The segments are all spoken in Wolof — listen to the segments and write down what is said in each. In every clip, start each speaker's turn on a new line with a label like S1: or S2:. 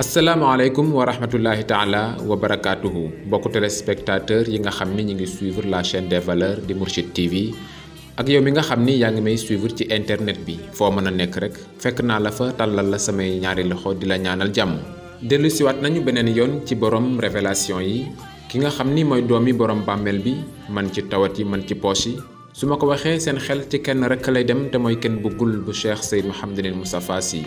S1: asalaamaaleykum wa rahmatullahi taala wa barakaatuhu mbokku téléspectateur yi nga xam ni ñu ngi suivre la chaîne des valeurs di Mourchid TV ak yow mi nga xam ni yaa ngi may suivre ci internet bi foo mën a nekk rek fekk naa la fa tàllal la samay ñaari loxo di la ñaanal jàmm. dellu siwaat nañu beneen yoon ci borom révélation yi ki nga xam ni mooy doomi borom bàmmeel bi man ci tawat yi man ci poche yi su ma ko waxee seen xel ci kenn rek lay dem te mooy kenn bëggul bu Cheikh Seyd Mouhamadinil Moustapha Sy.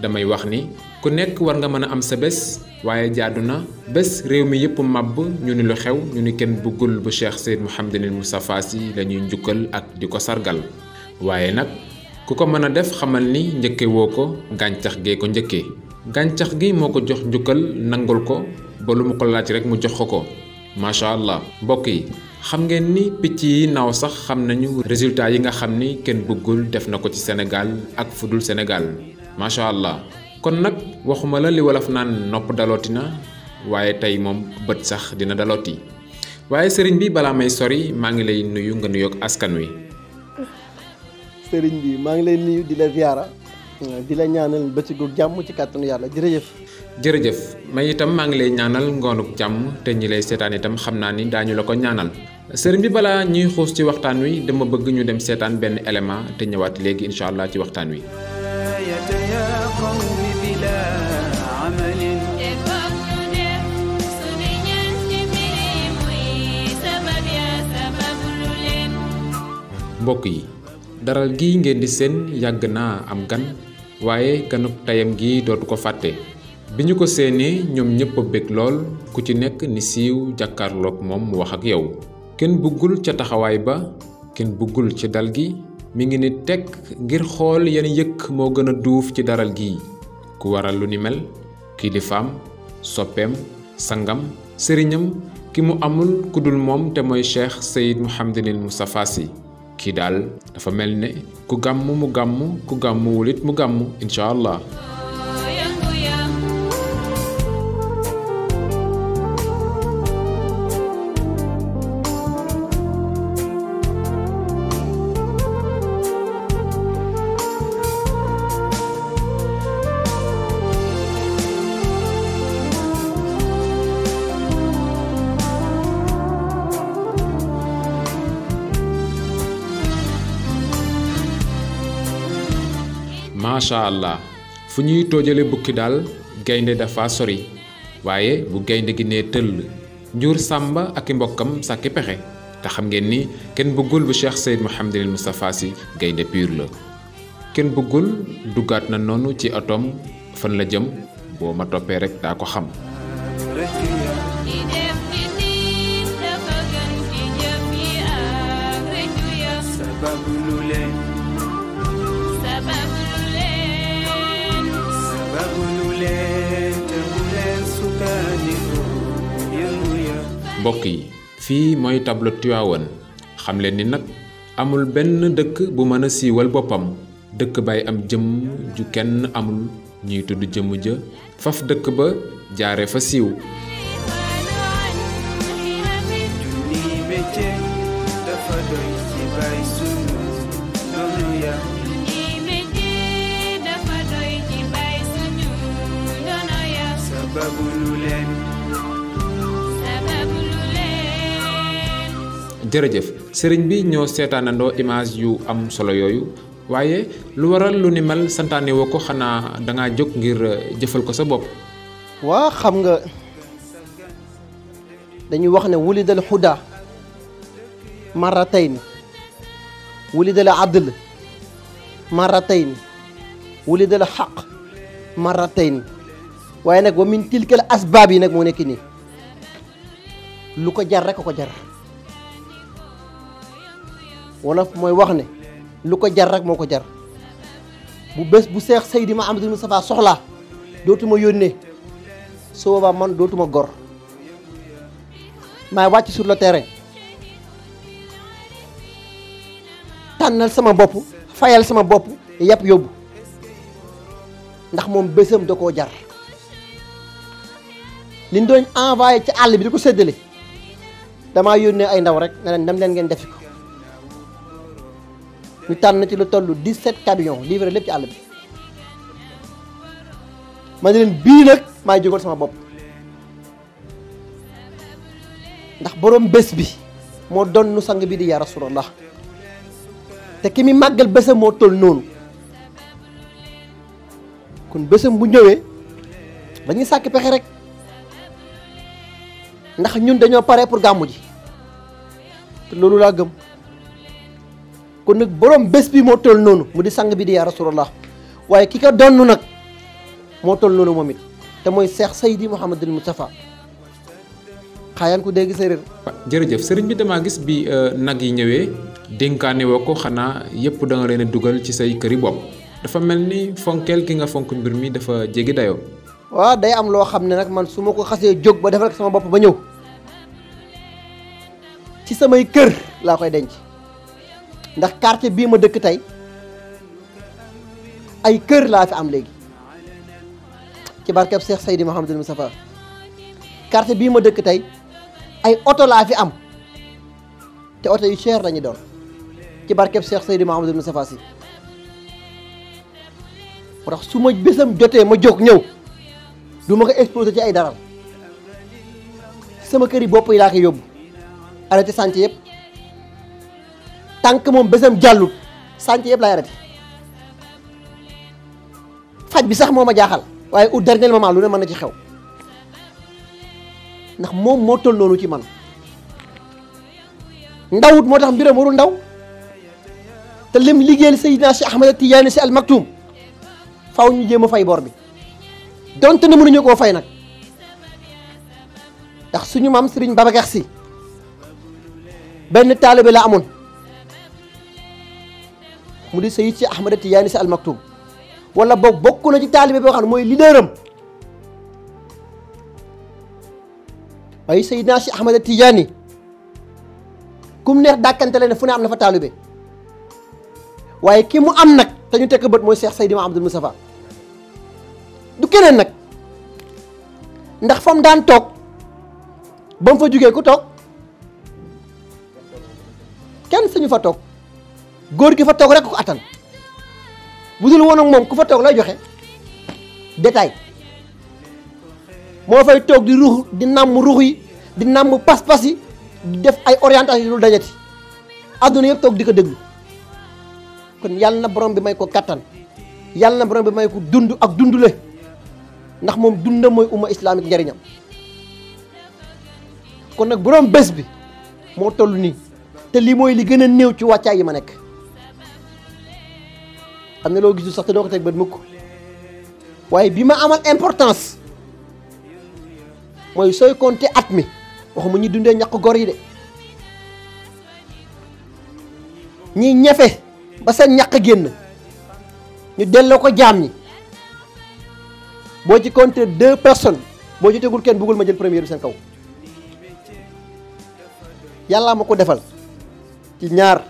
S1: damay wax ni ku nekk war nga mën a am sa bés waaye jaadu na bés réew mi yëpp màbb ñu ni lu xew ñu ni kenn bëggul bu Cheikh Seyd Mouhamadinil Moustapha Sy la ñuy njukkal ak di ko sargal waaye nag ku ko mën a def xamal ni njëkke woo ko gàncax gee ko njëkkee gàncax gi moo ko jox njukkal nangul ko ba lu mu ko laaj rek mu jox ko macha allah. mbokk yi xam ngeen ni picc yi naaw sax xam nañu résultat yi nga xam ni kenn bëggul def na ko ci Sénégal ak fudul Sénégal macha allah. kon nag waxuma la li wolof naan nopp dalooti na waaye tey moom bët sax dina dalooti waaye sëriñ bi balaa may sori maa ngi lay nuyu nga nuyoog askan wi.
S2: sëriñ bi maa ngi lay nuyu di la ziyaara di la ñaanal bëccëgu jàmm ci kàttanu yàlla jërëjëf.
S1: jërëjëf may itam maa ngi lay ñaanal ngoonuk jàmm te ñi lay seetaan itam xam naa ni daañu la ko ñaanal. sëriñ bi balaa ñuy xuus ci waxtaan wi dama bëgg ñu dem seetaan benn élément te ñëwaat léegi incha allah ci waxtaan wi. mbokk yi daral gi ngeen di seen yàgg naa am gan waaye ganuk tayam gi dootu ko fàtte bi ñu ko séenee ñoom ñëpp a bég lool ku ci nekk ni siiw jàkkaarloog moom mu wax ak yow kenn bëggul ca taxawaay ba kenn bëggul ci dal gi mi ngi ni tekk ngir xool yan yëkk moo gën a duuf ci daral gi ku waral lu ni mel kilifaam soppeem sangam sëriñam ki mu amul ku dul moom te mooy Cheikh Seyd Mouhamadinil Moustapha Sy kii daal dafa mel ne ku gàmm mu gàmm ku gàmmuwul it mu gàmm incha allah. macha allah fu ñuy toojale bukki daal gaynde dafa sori waaye bu gaynde gi nee tëll njur sàmba ak i mbokkam sàkki pexe te xam ngeen ni kenn bëggul bu Cheikh Seyd Mouhamadinil Moustapha Sy gaynde pur la kenn bëggul duggaat na noonu ci atom fan la jëm boo ma toppee rek daa ko xam. mbokk yi fii mooy tableau Tivaouane xam leen ni nag amul benn dëkk bu mën a siiwal boppam dëkk bay am jëmm ju kenn amul ñuy tudd jëmm ja faf dëkk ba jaare fa siiw. jërëjëf sëriñ bi ñoo seetaanandoo image yu am solo yooyu waaye lu waral lu ni mel santaane woo ko xanaa dangaa jóg ngir jëfal ko sa bopp.
S2: waa xam nga dañuy wax ne wulidal huda marratayni wulidal adl marratayni wulidal haqq marratayni waaye nag wa min tilkal asbaab yi nag moo nekk nii lu ko jar rek ko jar. wolof mooy wax ne lu ko jar rek moo ko jar bu bés bu Cheikh Seyd Mouhamadinil Moustapha soxlaa dootuma yónnee su boobaa man dootuma gor maay wàcc sur le terrain tànnal sama bopp fayal sama bopp yàpp yóbbu ndax moom bésam da koo jar liñ doon envoyé ci àll bi di ko séddale damaa yónnee ay ndaw rek ne leen dem leen ngeen defi ko ñu tànn ci lu toll 17 camions livré lépp ci àll bi ma ne leen bii nag maay jógal sama bopp ndax borom bés bi moo doon nu sang bi di yaa rasulallah te ki mi màggal bésam moo toll noonu kon bésam bu ñëwee dañuy sàkk pexe rek ndax ñun dañoo pare pour gàmmu ji te loolu laa gëm kon nag borom bés bi moo toll noonu mu di sang bi di yaa rasulallah waaye ki ko donn nag moo toll noonu moom it te mooy Cheikh Seydi Mouhamadul Moustapha xaayaan ku dégg séeréer.
S1: jërëjëf sëriñ bi damaa gis bi nag yi ñëwee dénkaane woo ko xanaa yëpp da nga leen a dugal ci say këri bopp dafa mel ni fonkeel ki nga fonk mbir mi dafa jéggi dayoo.
S2: waaw day am loo xam ne nag man su ma ko xasee jóg ba defal ko sama bopp ba ñëw ci samay kër laa koy denc ndax quartier bii ma dëkk tey ay kër laa fi am léegi ci barkeb Cheikh Seydi Mouhamadul Moustapha quartier bii ma dëkk tey ay oto laa fi am te oto yu cher lañu doon ci barkeb Cheikh Seydi Mouhamadul Moustapha si moo tax su ma bésam jotee ma jóg ñëw du ma ko exposé ci ay daral sama kër yi bopp yi laa koy yóbbu arrêté sànc yëpp tànk moom bésam jàllut sànc yëpp laay arrêté faj bi sax moo ma jaaxal waaye au dernier moment lu ne mën na ci xew ndax moom moo toll noonu ci man ndawut moo tax mbiram warul ndaw te lim liggéeyal Seydina Cheikh Ahmed Tidiane Sy Al Maktoum faw ñu jéem a fay bor bi donte ne mënuñu koo fay nag ndax suñu maam Serigne Babacar Sy benn taalibe la amoon mu di Seydi Cheikh Ahmed Tidiane Sy Al Maktoum wala boog bokk na ci taalibe boo xam ne mooy leaderam waaye Seydina Cheikh Ahmed Tidiane kum neex dàkkante leen fu ne am na fa taalibe waaye ki mu am nag te ñu tekk bët mooy Cheikh Seydi Mouhamadul Moustapha du keneen nag ndax fa mu daan toog ba mu fa jugee ku toog kenn sañu fa toog góor gi fa toog rek ko attan bu dul woon ak moom ku fa toog lay joxe détail moo fay toog di ruux di nàmm ruux yi di nàmm pas-pas yi di def ay orientation yu dul dajati àdduna yëpp toog di ko déglu kon yàlla na borom bi may ko kattan yàlla na borom bi may ko dund ak dundule ndax moom dundam mooy umma islamique njariñam kon nag borom bés bi moo toll nii te lii mooy li gën a néew ci wàccaay yi ma nekk xam ne loo gisul sax te doo ko teg bët mukk waaye bi ma amal importance mooy sooy compter at mi waxuma ñi dundee ñàkk gor yi de ñi ñefe ba seen ñàkk génn ñu delloo ko jaam ñi boo ci compter 2 personnes boo ci tegul kenn bëggul ma jël première bi seen kaw yàlla ma ko defal ci ñaar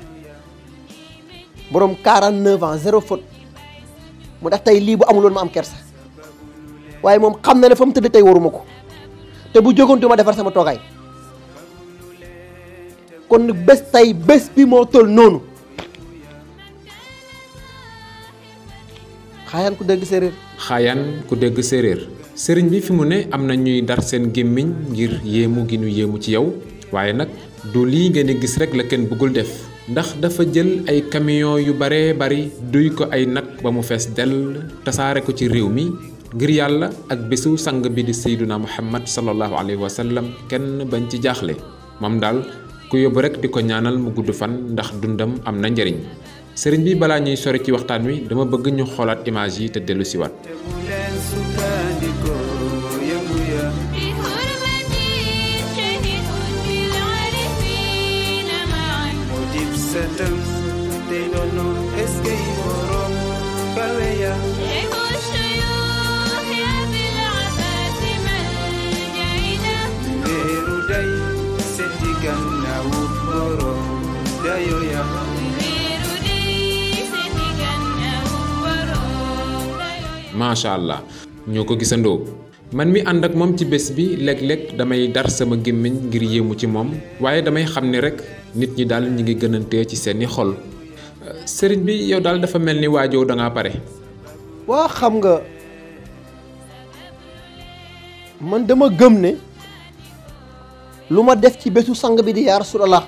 S2: borom 49 ans 0 faute mu tax tey lii bu amuloon ma am kersa waaye moom xam na ne fa mu tëdd tey waruma ko te bu jógantu ma defar sama toogaay kon bés tey bés bi moo toll noonu xaayaan ku dégg séeréer.
S1: xaayaan ku dégg séeréer sëriñ bi fi mu ne am na ñuy dar seen gémmiñ ngir yéemu gi nu yéemu ci yow waaye nag du lii ngeen di gis rek la kenn bëggul def ndax dafa jël ay camion yu baree bari duy ko ay nag ba mu fees dell tasaare ko ci réew mi ngir yàlla ak bésu sang bi di Seydina Muhammad sallallahu alayhi wa sallam kenn bañ ci jaaxle moom daal ku yóbbu rek di ko ñaanal mu gudd fan ndax dundam am na njariñ sëriñ bi balaa ñuy sori ci waxtaan wi dama bëgg ñu xoolaat image yi te dellu siwaat macha allah ñoo ko gisandoo man mi ànd ak moom ci bés bi léeg-léeg damay dar sama gémmiñ ngir yéemu ci moom waaye damay xam ni rek nit ñi daal ñi ngi gënantee ci seeni xol sëriñ bi yow daal dafa mel ni waajoo dangaa pare.
S2: waa xam nga man dama gëm ne lu ma def ci bésu sang bi di yaa rasulallah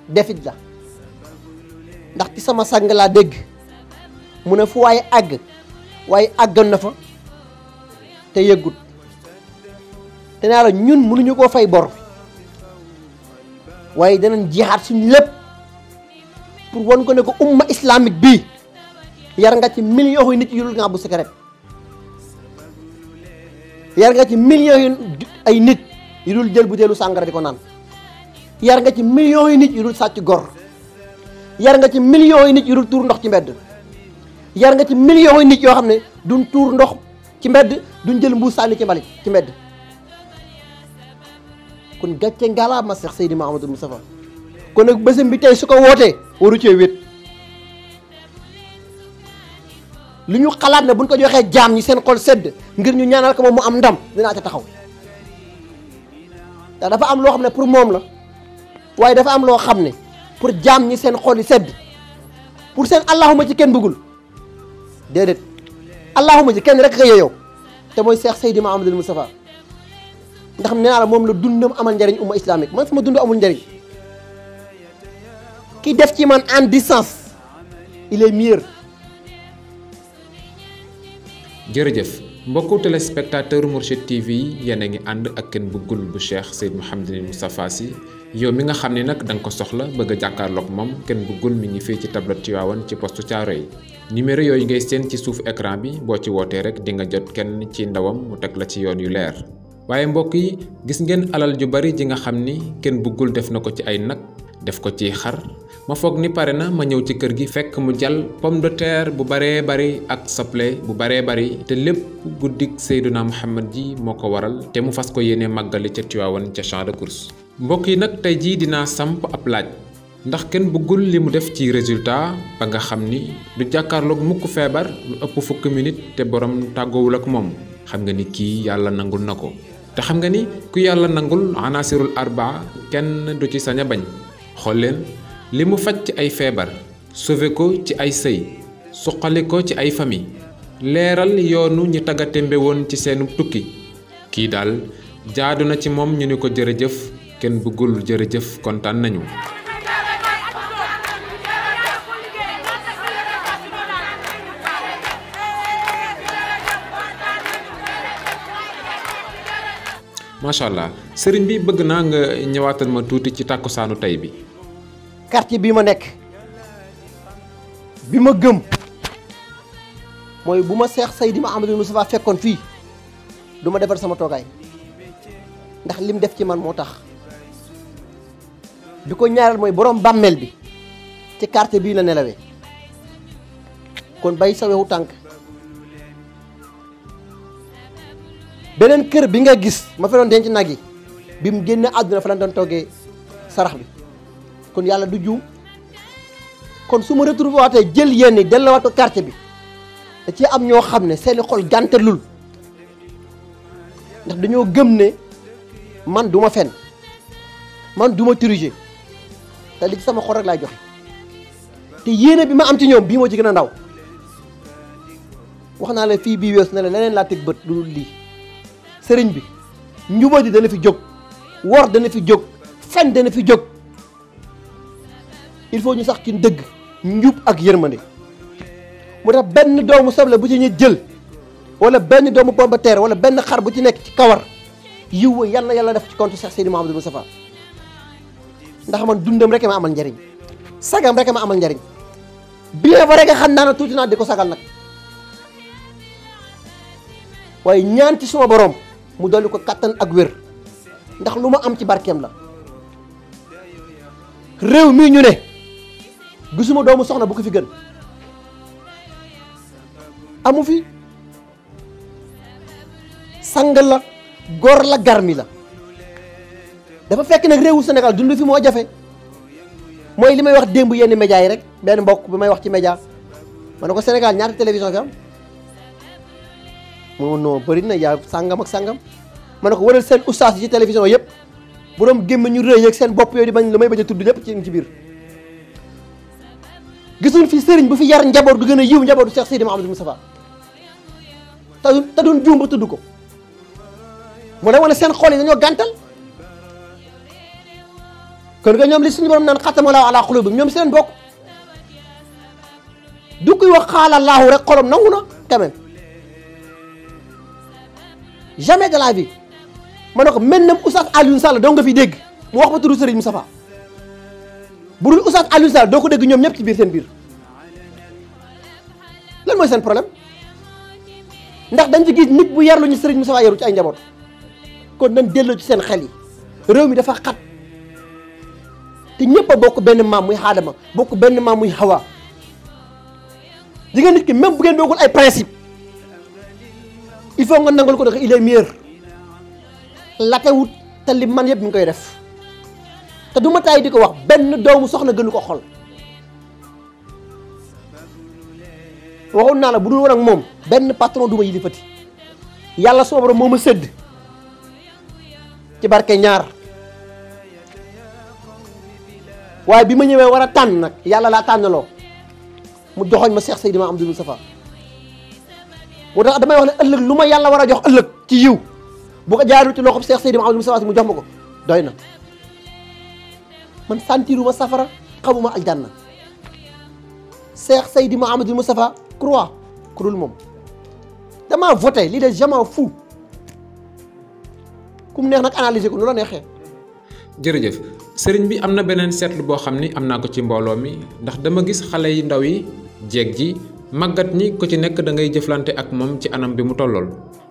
S2: defit la ndax ci sama sang laa dégg mu ne fu waaye àgg waaye àggoon na fa te yëggut te naa la ñun mënuñu koo fay bor waaye danañ jihaat suñ lépp pour wan ko ne ko umma islamique bii yar nga ci millions yu nit yu dul nga bu secret yar nga ci millions yu ay nit yu dul jël butéelu sàngara di ko naan yar nga ci millions yu nit yu dul sàcc gor yar nga ci millions yu nit yu dul tuur ndox ci mbedd yar nga ci millions yu nit yoo xam ne duñ tuur ndox ci mbedd duñ jël mbuus sànni ci mbalit ci mbedd kon gàcce ngaalaa ma Seex Seydi Mouhamadou Moustapha kon nag bésam bi tey su ko wootee waru cee wét lu ñu xalaat ne buñ ko joxee jaam ñi seen xol sedd ngir ñu ñaanal ko moom mu am ndam dinaa ca taxaw ndax dafa am loo xam ne pour moom la waaye dafa am loo xam ne pour jaam ñi seen xol yi sedd pour seen allahuma ci kenn bëggul déedéet allahuma ci kenn rek nga yow te mooy Seex Seydi Mouhamadou Moustapha ndax nee naa la moom la dundam amal njariñ umma islamique man sama dund amul njariñ ki def ci man en distance il est meilleur.
S1: jërëjëf mbokku téléspectateur Mourchid TV yéen a ngi ànd ak Ken Bougoul bu Cheikh Seydi Mouhamadou Moustapha Sy yow mi nga xam ne nag da nga ko soxla bëgg a jàkkaarloog moom Ken Bougoul mi ngi fii ci tablette Tivaouane ci poste Thiaroye numéro yooyu ngay seen ci suuf écran bi boo ci wootee rek di nga jot kenn ci ndawam mu teg la ci yoon yu leer. waaye mbokk yi gis ngeen alal ju bari ji nga xam ni Ken Bougoul def na ko ci ay nag def ko ci xar ma foog ni pare na ma ñëw ci kër gi fekk mu jàll pomme de terre bu baree bari ak soble bu baree bari te lépp guddik Seydina Muhammad ji moo ko waral te mu fas ko yéene màggali ca Tivaouane ca champ de course. mbokk yi nag tey jii dinaa samp ab laaj ndax Ken Bougoul li mu def ci résultat ba nga xam ni du jàkkaarloog mukk feebar lu ëpp fukki minute te borom tàggoowul ak moom xam nga ni kii yàlla nangul na ko. te xam nga ni ku yàlla nangul anasirul arbaa kenn du ci sañ a bañ xool leen li mu faj ci ay feebar sauvé ko ci ay sëy suqali ko ci ay famille leeral yoonu ñi taggatémbe woon ci seenu tukki kii daal jaadu na ci moom ñu ni ko jërëjëf Ken Bougoul jërëjëf kontaan nañu. macha allah sëriñ bi bëgg naa nga ñëwaatal ma tuuti ci tàkkusaanu tey bi.
S2: quartier bii ma nekk bi ma gëm mooy bu ma Seex Seydi Mouhamadou Moustapha fekkoon fii du ma defar sama toogaay ndax lim def ci man moo tax bi ko ñaareel mooy borom bàmmeel bi ci quartier bii la nelawee kon bay sa wewu tànk beneen kër bi nga gis ma fa doon denc nag yi bi mu génne àdduna fa lañ doon toggee sarax bi kon yàlla du juum kon su ma retrouvé waatee jël yenn yi delluwaat ko quartier bi da ci am ñoo xam ne seeni xol gàntalul ndax dañoo gëm ne man du ma fen man du ma tricher te li ci sama xol rek laay joxe te yéene bi ma am ci ñoom bii moo ci gën a ndaw wax naa la fii bii weesu ne la leneen laa teg bët lu dul lii sëriñ bi njubadi dana fi jóg wor dana fi jóg fen dana fi jóg il faut ñu sax ci dëgg njub ak yërmande mu tax benn doomu soble bu ci ñu jël wala benn doomu pomme de terre wala benn xar bu ci nekk ci kawar yiw wa yal na yàlla def ci compte Cheikh Seydi Mouhamadou Moustapha ndax man dundam rek ma amal njariñ sagam rek ma amal njariñ bien vrai que xam naa ne tuuti naa di ko sagal nag waaye ñaan ci suma borom mu dolli ko kattan ak wér ndax lu ma am ci barkeem la réew mii ñu ne gisuma doomu soxna bu ko fi gën amu fi sang la góor la garmi la dafa fekk nag réewu Sénégal dund fi moo jafe mooy li may wax démb yenn média yi rek benn mbokk bi may wax ci média ma ne ko Sénégal ñaata télévision fi am moo non bëri na yaa sàngam ak sàngam ma ne ko waral seen ustaas yi ci télévision yëpp borom gémmiñ ñu rëy ak seen bopp yooyu di bañ la may bañ a tudd lépp ci biir gisuñ fi sëriñ bu fi yar njaboot du gën a yiw njabootu Cheikh Seydi Mouhamadou Moustapha te duñ juum ba tudd ko mu lay wane seen xol yi dañoo gàntal kon nga ñoom li suñu borom naan xatamalaahu ala qulubihim ñoom seen bokk du koy wax xaala laahu rek xolam nangu na quand même jamais de la vie ma ne ko mel na Oustaz Alioune Sall doo nga fi dégg mu wax ba turu Serigne Moustapha bu dul Oustaz Alioune Sall doo ko dégg ñoom ñëpp ci biir seen biir lan mooy seen problème ndax dañ ci gis nit bu yarlu ñu Serigne Moustapha yaru ci ay njaboot kon nañ delloo ci seen xel yi réew mi dafa xat te ñëpp a bokk benn maam muy Aadama bokk benn maam muy Hawa di nga nit ki même bu ngeen bokkul ay principe il faut nga nangal ko def il est meilleur latewut te li man yëpp mi ngi koy def te du ma taay di ko wax benn doomu soxna gënu ko xol waxoon naa la bu dul woon ak moom benn patron du ma yilifati yàlla suma borom moo ma sëdd ci barke ñaar waaye bi ma ñëwee war a tànn nag yàlla laa tànnaloo mu joxoñ ma Cheikh Seydina Amadou Moustapha moo tax damay wax ne ëllëg lu ma yàlla war a jox ëllëg ci yiw bu ko jaarul ci loxob Cheikh Seydina Amadou Moustapha mu jox ma ko doy na man sentiruma safara xamuma aljanna Cheikh Seydina Amadou Moustapha croix kurul moom damaa voté lii de jamais fou ku mu neex nag analyser ko nu la neexee.
S1: jërëjëf sëriñ bi am na beneen seetlu boo xam ni am naa ko ci mbooloo mi ndax dama gis xale yi ndaw yi jeeg ji màggat ñi ko ci nekk da ngay jëflante ak moom ci anam bi mu tollool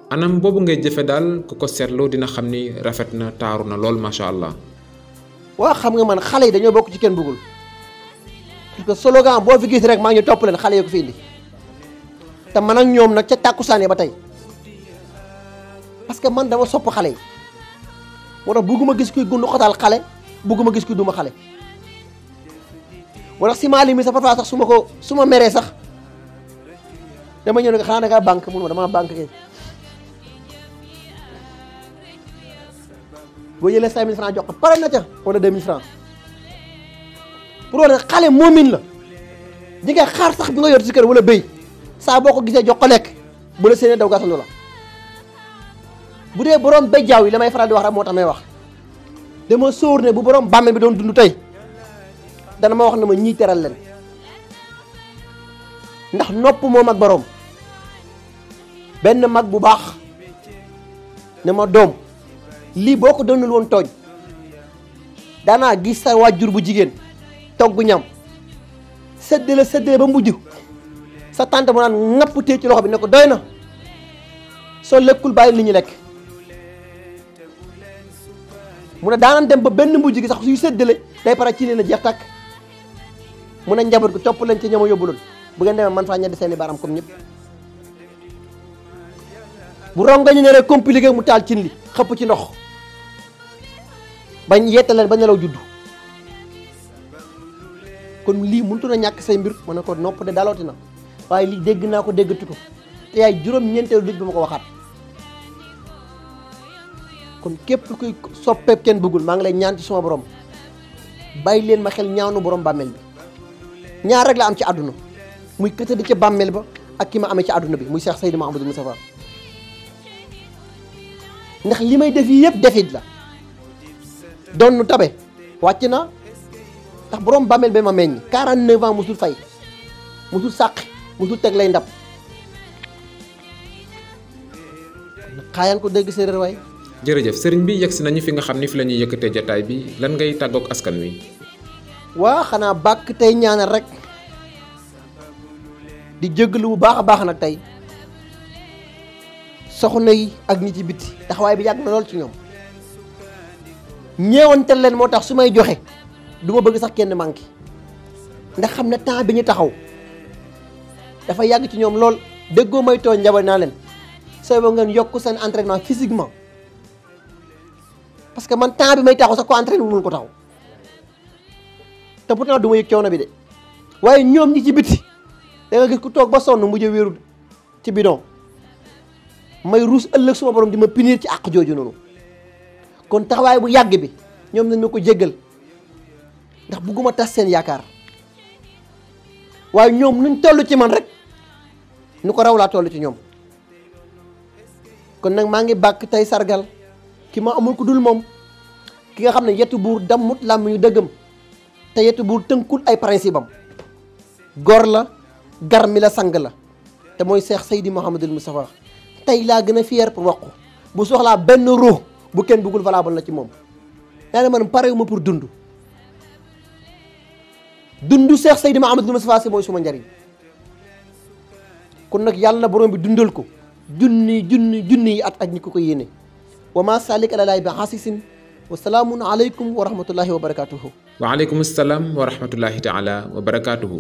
S1: anam boobu ngay jëfe daal ku ko seetlu dina xam ni rafet na taaru na lool macha allah.
S2: waa xam nga man xale yi dañoo bokk ci kenn bëggul parce que slogan boo fi gis rek maa ngi topp leen xale yi ko fi indi te man ak ñoom nag ca tàkkusaane ba tey parce que man dama sopp xale yi moo tax bugguma gis kuy gundu xotaal xale bugguma gis kuy duma xale moo tax si maa limi sa parfois sax su ma meree sax dama ñëw ne xanaa da ngaa banque mun ma damaa banque kay boo jëlee 5000 francs jox ko pare na ca wala 2000 francs pour wane xale moomin la di nga xaar sax bi nga yor si kër wala béy saa boo ko gisee jox ko lekk bu la séenee daw gasalu la bu dee borom béjjaaw yi la may faral di wax rek moo tax may wax dama sóor ne bu borom bàmmeel bi doon dund tey dana ma wax ne ma ñii teral leen ndax nopp moom ak borom benn mag bu baax ne ma doom lii boo ko doonul woon tooñ daanaa gis sa wàjjur bu jigéen togg ñam séddale ba mujj sa tante mu naan ŋapp téye ci loxo bi ne ko doy na soo lekkul bàyyi li ñu lekk mu ne daanan dem ba benn mujj gi sax suy séddale day pare ci leen a jeex tàkk mu ne njaboot gi topp leen ci ñama yóbbuloon bu ngeen demee man faa ñeddi seeni baaraam comme ñëpp bu rongañu ne rek compliqué mu taal cin li xëpp ci ndox bañ yette leen ba nelaw juddu kon lii mënutu na ñàkk say mbir ma ne ko nopp de dalooti na waaye lii dégg naa ko déggatu ko te yaay juróom-ñeenteelu nit bi ma ko waxaat kon képp kuy soppeeb kenn bëggul maa ngi lay ñaan ci suma borom bàyyi leen ma xel ñaanu borom bàmmeel bi ñaar rek la am ci àdduna muy këta di ca bàmmeel ba ak ki ma amee ci àdduna bi muy Cheikh Seydina Amadou Moustapha ndax li may def yi yëpp defit la doon tabe wàcc na ndax borom bàmmeel ba ma meññ 49 ans musul fay musul sàq musul teg lay ndab xaayaan ko dégg séeréer waay.
S1: jërëjëf sëriñ bi yegsi nañu fi nga xam ni fi la ñuy yëkkatee jataay bi lan ngay tàggoog askan wi.
S2: waa xanaa bàkk tey ñaanal rek di jéggalu bu baax a baax nag tey soxna yi ak ñi ci biti taxawaay bi yàgg na lool ci ñoom ñeewantal leen moo tax su may joxe du ma bëgg sax kenn manqué ndax xam ne temps bi ñu taxaw dafa yàgg ci ñoom lool déggoo may tooñ njaboot naa leen sooy ba ngeen yokk seen entraînement physiquement parce que man temps bi may taxaw sax ko entraîné mënul ko taxaw te pourtant du ma yëg coono bi de waaye ñoom ñi ci biti da nga gis ku toog ba sonn mujj wéeru ci bidon may ruus ëllëg suma borom di ma punir ci àq jooju noonu kon taxawaay bu yàgg bi ñoom nañ ma ko jéggal ndax bugguma tas seen yaakaar waaye ñoom nuñ toll ci man rek nu ko raw laa toll ci ñoom kon nag maa ngi bàkk tey sargal ki ma amul ku dul moom ki nga xam ne yetu buur dammut làmmiñu dëggam te yetu buur tënkul ay principe am góor la gar mi la sang la te mooy Cheikh Seydi Mouhamadul Moustapha tey laa gën a fier pour wax ko bu soxlaa benn ruux bu kenn bëggul valable na ci moom yaa ne man parewuma pour dund Cheikh Seydi Mouhamadul Moustapha si mooy suma njariñ kon nag yàlla na borom bi dundal ko junni yi at ak ñi ko yéene wa ma salik ala laay bi xaasisin wa salaamun aleykum wa rahmatullahi wa barakatuhu
S1: wa aleykum salaam wa rahmatullahi taala wa barakatuhu